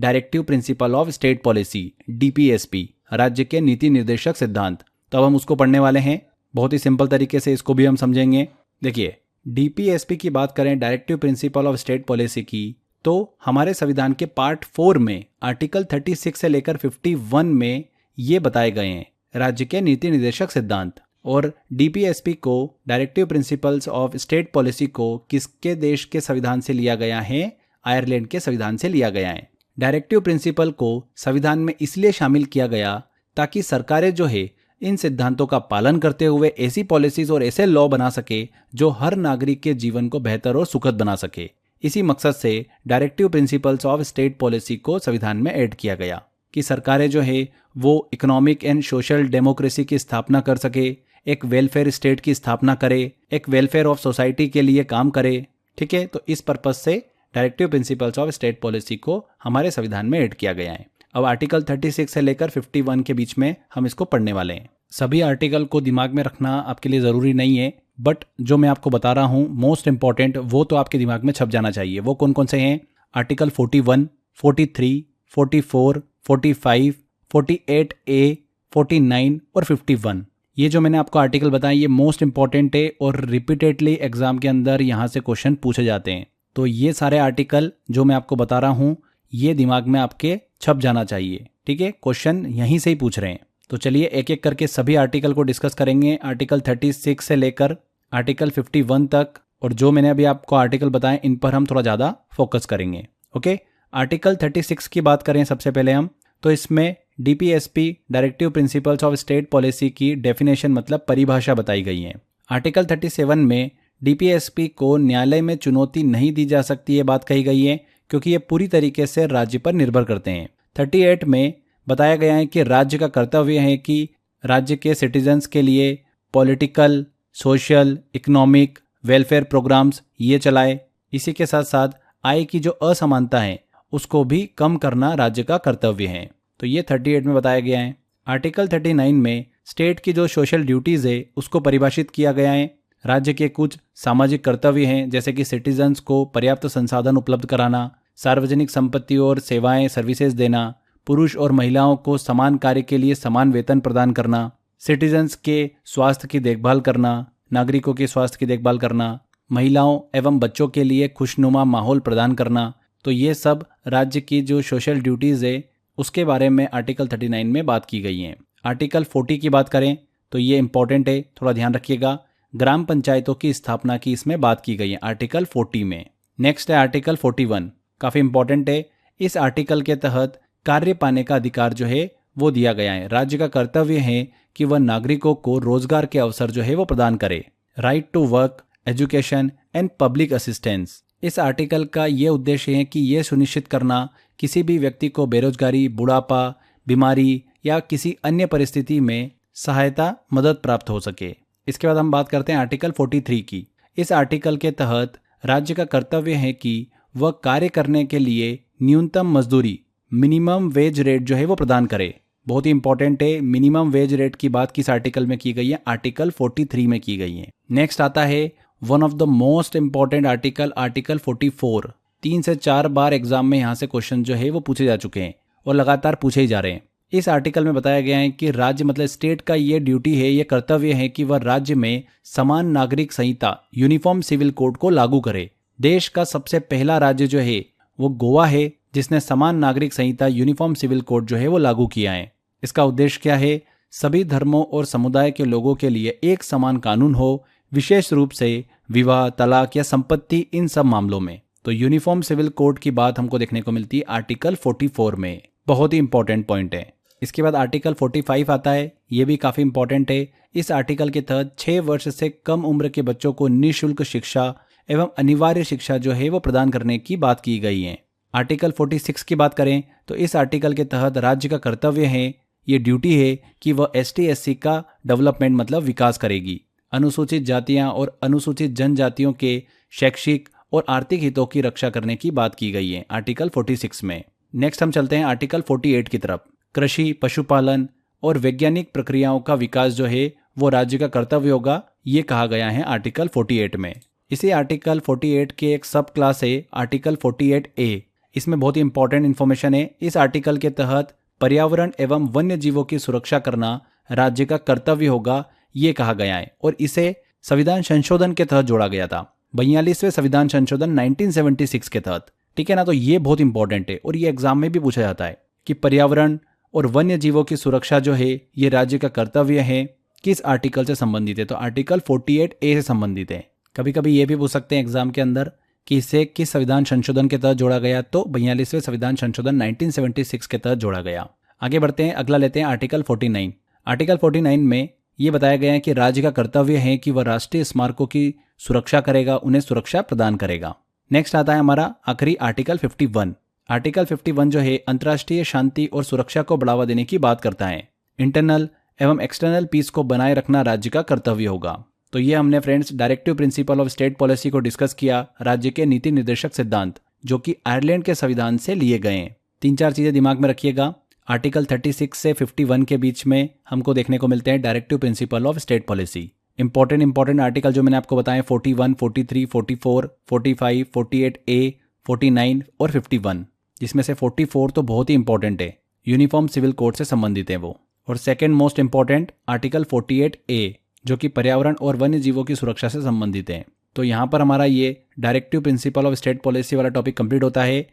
Directive principle of state policy, DPSP, राज्य के नीति निर्देशक सिद्धांत। तो अब हम उसको पढ़ने वाले हैं, बहुत ही सिंपल तरीके से इसको भी हम समझेंगे। देखिए, डीपीएसपी की बात करें, directive principle of state policy की, तो हमारे संविधान के पार्ट 4 में आर्टिकल 36 से लेकर 51 में ये बताए गए हैं राज्य के नीति निर्देशक सिद्धांत। और डीपीएसपी को, directive principles of state policy को, किसके देश के संविधान से लिया गया है? आयरलैंड के संविधान से लिया गया है। डायरेक्टिव प्रिंसिपल को संविधान में इसलिए शामिल किया गया ताकि सरकारें जो है इन सिद्धांतों का पालन करते हुए ऐसी पॉलिसीज और ऐसे लॉ बना सके जो हर नागरिक के जीवन को बेहतर और सुखद बना सके। इसी मकसद से directive principles of state policy को संविधान में ऐड किया गया कि सरकारें जो है वो इकोनॉमिक एंड सोशल डेमोक्रेसी की स्थापना कर सके, एक वेलफेयर स्टेट की स्थापना करे, एक वेलफेयर ऑफ सोसाइटी के लिए काम करे। ठीक है, तो इस पर्पज से directive principles of state policy को हमारे संविधान में ऐड किया गया है। अब आर्टिकल 36 से लेकर 51 के बीच में हम इसको पढ़ने वाले हैं। सभी आर्टिकल को दिमाग में रखना आपके लिए ज़रूरी नहीं है, बट जो मैं आपको बता रहा हूँ मोस्ट इंपॉर्टेंट वो तो आपके दिमाग में छप जाना चाहिए। वो कौन कौन से हैं? आर्टिकल 41, 43, 44, 45, 48A, 49 और 51। ये जो मैंने आपको आर्टिकल बताए ये मोस्ट इंपॉर्टेंट है और रिपीटेडली एग्जाम के अंदर यहाँ से क्वेश्चन पूछे जाते हैं। तो ये सारे आर्टिकल जो मैं आपको बता रहा हूँ ये दिमाग में आपके छप जाना चाहिए। ठीक है, क्वेश्चन यहीं से ही पूछ रहे हैं। तो चलिए एक एक करके सभी आर्टिकल को डिस्कस करेंगे, आर्टिकल 36 से लेकर आर्टिकल 51 तक। और जो मैंने अभी आपको आर्टिकल बताए इन पर हम थोड़ा ज़्यादा फोकस करेंगे। ओके, आर्टिकल 36 की बात करें सबसे पहले हम, तो इसमें DPSP, directive principles of state policy की डेफिनेशन मतलब परिभाषा बताई गई है। आर्टिकल 37 में डीपीएसपी को न्यायालय में चुनौती नहीं दी जा सकती, ये बात कही गई है क्योंकि ये पूरी तरीके से राज्य पर निर्भर करते हैं। 38 में बताया गया है कि राज्य का कर्तव्य है कि राज्य के सिटीजन्स के लिए political, social, economic, welfare programmes ये चलाए। इसी के साथ साथ आय की जो असमानता है उसको भी कम करना राज्य का कर्तव्य है। तो ये 38 में बताया गया है। आर्टिकल 39 में स्टेट की जो सोशल ड्यूटीज़ है उसको परिभाषित किया गया है। राज्य के कुछ सामाजिक कर्तव्य हैं जैसे कि सिटीजन्स को पर्याप्त संसाधन उपलब्ध कराना, सार्वजनिक संपत्ति और सेवाएं सर्विसेज देना, पुरुष और महिलाओं को समान कार्य के लिए समान वेतन प्रदान करना, सिटीजन्स के स्वास्थ्य की देखभाल करना, नागरिकों के स्वास्थ्य की देखभाल करना, महिलाओं एवं बच्चों के लिए खुशनुमा माहौल प्रदान करना। तो ये सब राज्य की जो सोशल ड्यूटीज़ है उसके बारे में आर्टिकल 39 में बात की गई है। आर्टिकल 40 की बात करें तो ये इंपॉर्टेंट है, थोड़ा ध्यान रखिएगा। ग्राम पंचायतों की स्थापना की इसमें बात की गई है आर्टिकल 40 में। नेक्स्ट है आर्टिकल 41, काफ़ी इंपॉर्टेंट है। इस आर्टिकल के तहत कार्य पाने का अधिकार जो है वो दिया गया है। राज्य का कर्तव्य है कि वह नागरिकों को रोजगार के अवसर जो है वो प्रदान करे। Right to work, education and public assistance. इस आर्टिकल का ये उद्देश्य है कि ये सुनिश्चित करना किसी भी व्यक्ति को बेरोजगारी, बुढ़ापा, बीमारी या किसी अन्य परिस्थिति में सहायता, मदद प्राप्त हो सके। इसके बाद हम बात करते हैं आर्टिकल 43 की। इस आर्टिकल के तहत राज्य का कर्तव्य है कि वह कार्य करने के लिए न्यूनतम मजदूरी, मिनिमम वेज रेट जो है वो प्रदान करे। बहुत ही इंपॉर्टेंट है, मिनिमम वेज रेट की बात किस आर्टिकल में की गई है? आर्टिकल 43 में की गई है। नेक्स्ट आता है one of the most important article, article 44। 3 से 4 बार एग्जाम में यहाँ से क्वेश्चन जो है वो पूछे जा चुके हैं और लगातार पूछे ही जा रहे हैं। इस आर्टिकल में बताया गया है कि राज्य मतलब स्टेट का ये ड्यूटी है, ये कर्तव्य है कि वह राज्य में समान नागरिक संहिता, यूनिफॉर्म सिविल कोड को लागू करे। देश का सबसे पहला राज्य जो है वो गोवा है जिसने समान नागरिक संहिता, यूनिफॉर्म सिविल कोड जो है वो लागू किया है। इसका उद्देश्य क्या है? सभी धर्मों और समुदाय के लोगों के लिए एक समान कानून हो, विशेष रूप से विवाह, तलाक या संपत्ति, इन सब मामलों में। तो यूनिफॉर्म सिविल कोड की बात हमको देखने को मिलती है आर्टिकल 44 में। बहुत ही इंपॉर्टेंट पॉइंट है। इसके बाद आर्टिकल 45 आता है, ये भी काफ़ी इंपॉर्टेंट है। इस आर्टिकल के तहत 6 वर्ष से कम उम्र के बच्चों को निःशुल्क शिक्षा एवं अनिवार्य शिक्षा जो है वो प्रदान करने की बात की गई है। आर्टिकल 46 की बात करें तो इस आर्टिकल के तहत राज्य का कर्तव्य है, ये ड्यूटी है कि वह ST/SC का डेवलपमेंट मतलब विकास करेगी। अनुसूचित जातियां और अनुसूचित जनजातियों के शैक्षिक और आर्थिक हितों की रक्षा करने की बात की गई है आर्टिकल 46 में। नेक्स्ट हम चलते हैं आर्टिकल 48 की तरफ। कृषि, पशुपालन और वैज्ञानिक प्रक्रियाओं का विकास जो है वो राज्य का कर्तव्य होगा, ये कहा गया है आर्टिकल 48 में। इसी आर्टिकल 48 के एक सब क्लास है आर्टिकल 48A। इसमें बहुत ही इंपॉर्टेंट इन्फॉर्मेशन है। इस आर्टिकल के तहत पर्यावरण एवं वन्य जीवों की सुरक्षा करना राज्य का कर्तव्य होगा, ये कहा गया है और इसे संविधान संशोधन के तहत जोड़ा गया था, 42वें संविधान संशोधन 1976 के तहत। ठीक है ना, तो ये बहुत इंपॉर्टेंट है और ये एग्जाम में भी पूछा जाता है कि पर्यावरण और वन्य जीवों की सुरक्षा जो है ये राज्य का कर्तव्य है, किस आर्टिकल से संबंधित है, तो आर्टिकल 48A से संबंधित है। कभी कभी ये भी पूछ सकते हैं एग्जाम के अंदर कि इसे किस संविधान संशोधन के तहत जोड़ा गया, तो 42वें संविधान संशोधन 1976 के तहत जोड़ा गया। आगे बढ़ते हैं, अगला लेते हैं आर्टिकल 49। आर्टिकल 49 में ये बताया गया है कि राज्य का कर्तव्य है कि वह राष्ट्रीय स्मारकों की सुरक्षा करेगा, उन्हें सुरक्षा प्रदान करेगा। नेक्स्ट आता है हमारा आखिरी आर्टिकल 51। आर्टिकल 51 जो है अंतर्राष्ट्रीय शांति और सुरक्षा को बढ़ावा देने की बात करता है। इंटरनल एवं एक्सटर्नल पीस को बनाए रखना राज्य का कर्तव्य होगा। तो ये हमने friends directive principle of state policy को डिस्कस किया, राज्य के नीति निर्देशक सिद्धांत जो कि आयरलैंड के संविधान से लिए गए हैं। 3-4 चीजें दिमाग में रखिएगा। आर्टिकल 36 से 51 के बीच में हमको देखने को मिलते हैं directive principle of state policy. Important article जो मैंने आपको बताए 41, 43, 44, 45, 48A, 49 और 51, जिसमें से 44 तो बहुत ही इंपॉर्टेंट है, यूनिफॉर्म सिविल कोड से संबंधित है वो। और second most important article 48A जो कि पर्यावरण और वन्य जीवों की सुरक्षा से संबंधित है। तो यहाँ पर हमारा ये directive principle of state policy वाला टॉपिक कंप्लीट होता है।